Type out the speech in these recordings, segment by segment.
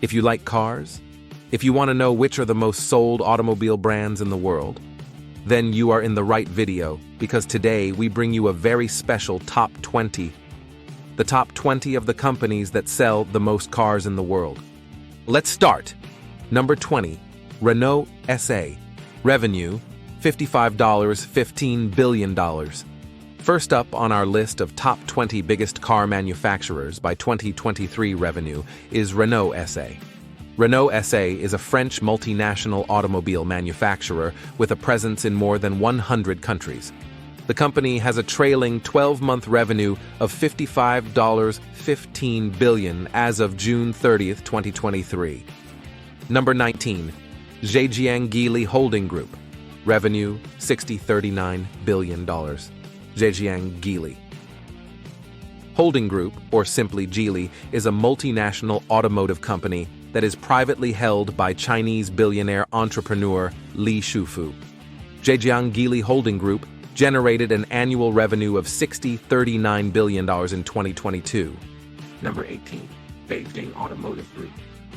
If you like cars, if you want to know which are the most sold automobile brands in the world, then you are in the right video, because today we bring you a very special top 20. The top 20 of the companies that sell the most cars in the world. Let's start. Number 20, Renault SA. Revenue, $55.15 billion. First up on our list of top 20 biggest car manufacturers by 2023 revenue is Renault SA. Renault SA is a French multinational automobile manufacturer with a presence in more than 100 countries. The company has a trailing 12-month revenue of $55.15 billion as of June 30, 2023. Number 19, Zhejiang Geely Holding Group. Revenue, $60.39 billion. Zhejiang Geely Holding Group, or simply Geely, is a multinational automotive company that is privately held by Chinese billionaire entrepreneur Li Shufu. Zhejiang Geely Holding Group generated an annual revenue of $60.39 billion in 2022. Number 18, Beijing Automotive Group.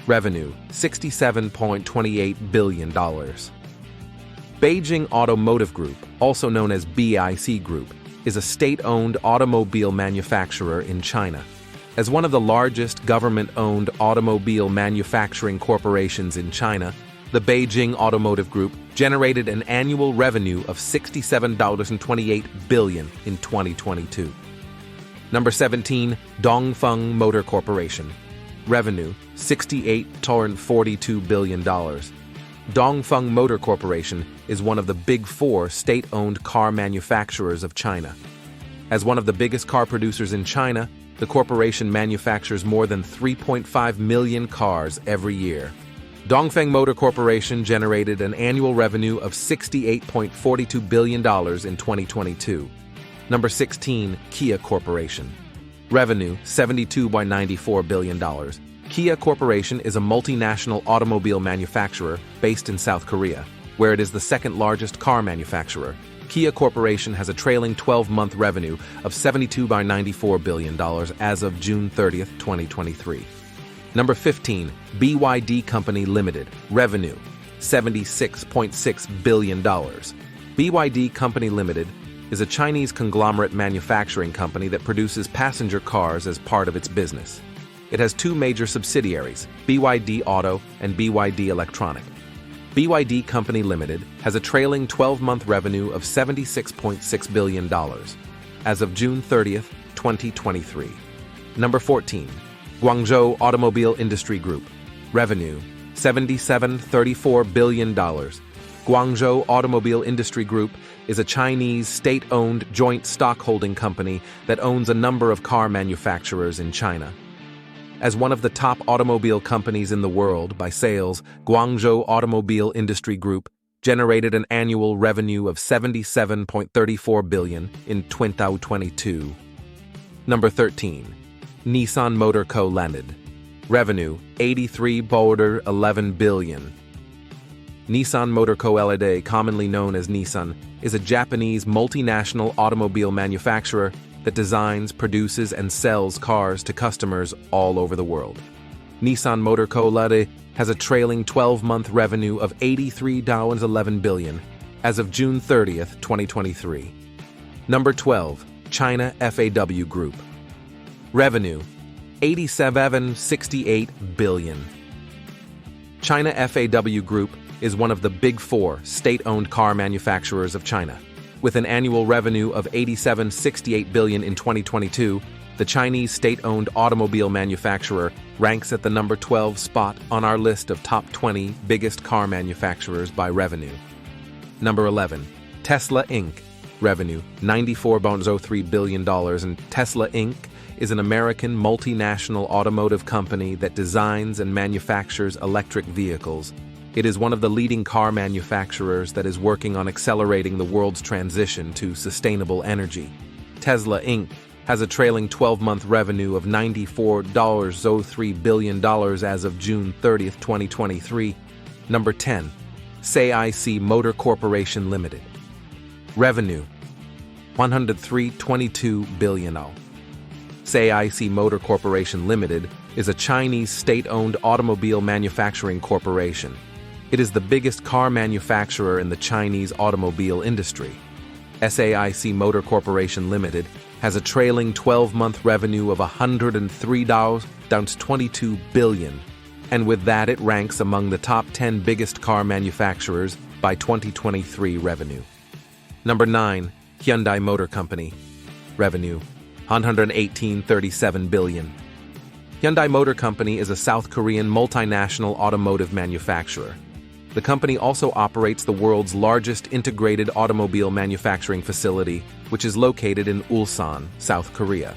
Revenue, $67.28 billion. Beijing Automotive Group, also known as BIC Group, is a state-owned automobile manufacturer in China. As one of the largest government-owned automobile manufacturing corporations in China, the Beijing Automotive Group generated an annual revenue of $67.28 billion in 2022. Number 17, Dongfeng Motor Corporation. Revenue, $68.42 billion. Dongfeng Motor Corporation is one of the big four state-owned car manufacturers of China. As one of the biggest car producers in China, the corporation manufactures more than 3.5 million cars every year. Dongfeng Motor Corporation generated an annual revenue of $68.42 billion in 2022. Number 16, Kia Corporation. Revenue, $72.94 billion. Kia Corporation is a multinational automobile manufacturer based in South Korea, where it is the second largest car manufacturer. Kia Corporation has a trailing 12-month revenue of $72.94 billion as of June 30, 2023. Number 15, BYD Company Limited. Revenue, $76.6 billion. BYD Company Limited is a Chinese conglomerate manufacturing company that produces passenger cars as part of its business. It has two major subsidiaries, BYD Auto and BYD Electronic. BYD Company Limited has a trailing 12-month revenue of $76.6 billion as of June 30, 2023. Number 14, Guangzhou Automobile Industry Group. Revenue, $77.34 billion. Guangzhou Automobile Industry Group is a Chinese state-owned joint stockholding company that owns a number of car manufacturers in China. As one of the top automobile companies in the world by sales, Guangzhou Automobile Industry Group generated an annual revenue of $77.34 billion in 2022. Number 13, Nissan Motor Co. Limited. Revenue, $83.11 billion. Nissan Motor Co. Ltd., commonly known as Nissan, is a Japanese multinational automobile manufacturer that designs, produces, and sells cars to customers all over the world. Nissan Motor Co. Ltd. has a trailing 12-month revenue of $83.11 billion as of June 30, 2023. Number 12, China FAW Group. Revenue, $87.68 billion. China FAW Group is one of the big four state-owned car manufacturers of China. With an annual revenue of $87.68 billion in 2022, the Chinese state-owned automobile manufacturer ranks at the number 12 spot on our list of top 20 biggest car manufacturers by revenue. Number 11, Tesla Inc. Revenue, $94.03 billion, and Tesla Inc. is an American multinational automotive company that designs and manufactures electric vehicles. It is one of the leading car manufacturers that is working on accelerating the world's transition to sustainable energy. Tesla Inc. has a trailing 12-month revenue of $94.03 billion as of June 30, 2023. Number 10, SAIC Motor Corporation Limited. Revenue, $103.22 billion. SAIC Motor Corporation Limited is a Chinese state-owned automobile manufacturing corporation. It is the biggest car manufacturer in the Chinese automobile industry. SAIC Motor Corporation Limited has a trailing 12-month revenue of $103.22 billion, and with that it ranks among the top 10 biggest car manufacturers by 2023 revenue. Number 9, Hyundai Motor Company. Revenue, $118.37 billion. Hyundai Motor Company is a South Korean multinational automotive manufacturer. The company also operates the world's largest integrated automobile manufacturing facility, which is located in Ulsan, South Korea.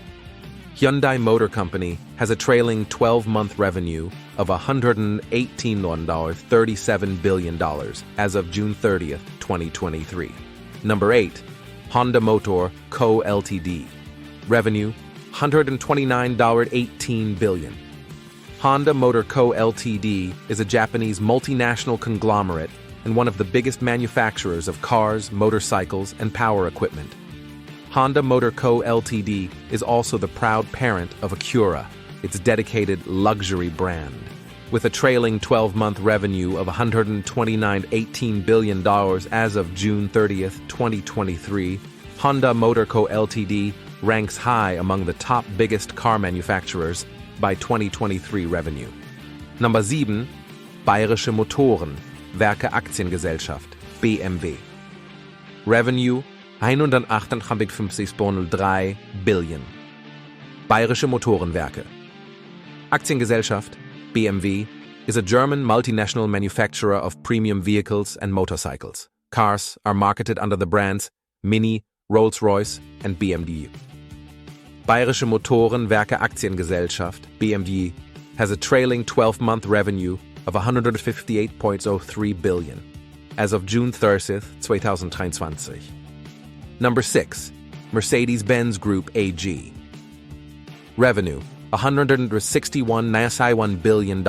Hyundai Motor Company has a trailing 12-month revenue of $118.37 billion as of June 30, 2023. Number 8, Honda Motor Co. Ltd. Revenue, $129.18 billion. Honda Motor Co. Ltd. is a Japanese multinational conglomerate and one of the biggest manufacturers of cars, motorcycles, and power equipment. Honda Motor Co. Ltd. is also the proud parent of Acura, its dedicated luxury brand. With a trailing 12-month revenue of $129.18 billion as of June 30, 2023, Honda Motor Co. Ltd. ranks high among the top biggest car manufacturers by 2023 revenue. Number 7, Bayerische Motoren, Werke Aktiengesellschaft, BMW. Revenue, 158,503 Billion. Bayerische Motorenwerke. Aktiengesellschaft, BMW, is a German multinational manufacturer of premium vehicles and motorcycles. Cars are marketed under the brands Mini, Rolls-Royce, and BMW. Bayerische Motorenwerke Aktiengesellschaft, BMW, has a trailing 12-month revenue of $158.03 billion as of June 30, 2023. Number 6, Mercedes-Benz Group AG. Revenue, $161.91 billion.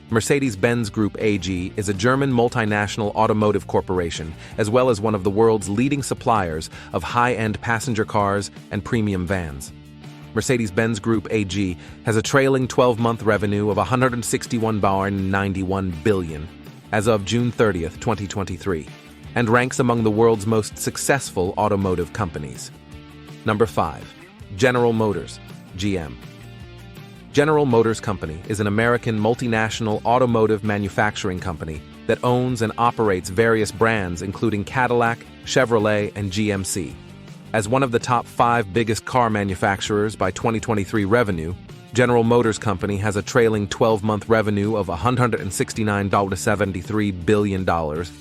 Mercedes-Benz Group AG is a German multinational automotive corporation, as well as one of the world's leading suppliers of high-end passenger cars and premium vans. Mercedes-Benz Group AG has a trailing 12-month revenue of $161.91 billion as of June 30, 2023, and ranks among the world's most successful automotive companies. Number 5, General Motors, GM. General Motors Company is an American multinational automotive manufacturing company that owns and operates various brands including Cadillac, Chevrolet, and GMC. As one of the top 5 biggest car manufacturers by 2023 revenue, General Motors Company has a trailing 12-month revenue of $169.73 billion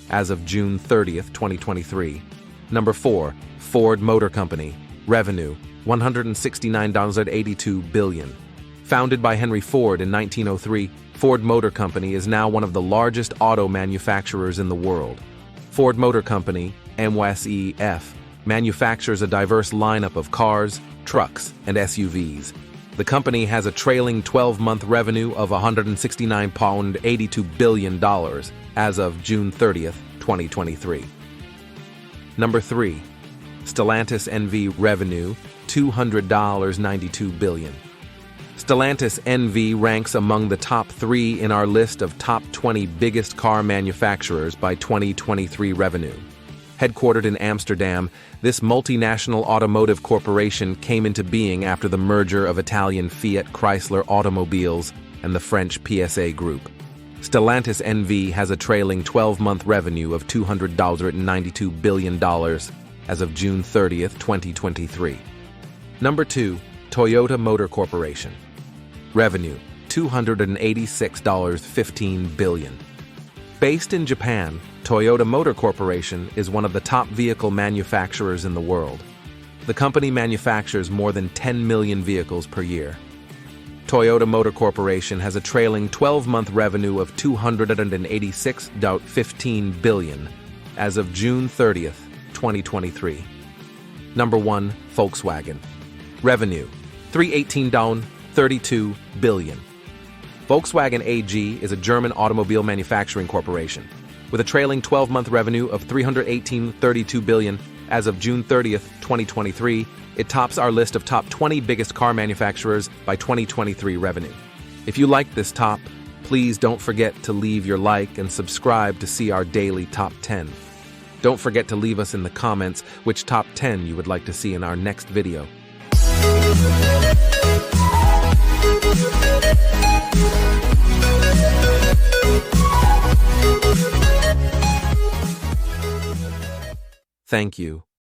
as of June 30, 2023. Number 4, Ford Motor Company. Revenue, $169.82 billion. Founded by Henry Ford in 1903, Ford Motor Company is now one of the largest auto manufacturers in the world. Ford Motor Company, MWSEF, manufactures a diverse lineup of cars, trucks, and SUVs. The company has a trailing 12-month revenue of $169.82 billion as of June 30, 2023. Number 3, Stellantis NV. Revenue, $200.92 billion. Stellantis NV ranks among the top 3 in our list of top 20 biggest car manufacturers by 2023 revenue. Headquartered in Amsterdam, this multinational automotive corporation came into being after the merger of Italian Fiat Chrysler Automobiles and the French PSA Group. Stellantis NV has a trailing 12-month revenue of $200.92 billion as of June 30, 2023. Number 2, Toyota Motor Corporation. Revenue, $286.15 billion. Based in Japan, Toyota Motor Corporation is one of the top vehicle manufacturers in the world. The company manufactures more than 10 million vehicles per year. Toyota Motor Corporation has a trailing 12-month revenue of $286.15 billion as of June 30, 2023. Number 1, Volkswagen. Revenue, $318.32 billion. Volkswagen AG is a German automobile manufacturing corporation with a trailing 12-month revenue of $318.32 billion As of June 30th, 2023, it tops our list of top 20 biggest car manufacturers by 2023 revenue. If you like this top, please don't forget to leave your like and subscribe to see our daily top 10. Don't forget to leave us in the comments which top 10 you would like to see in our next video. Thank you.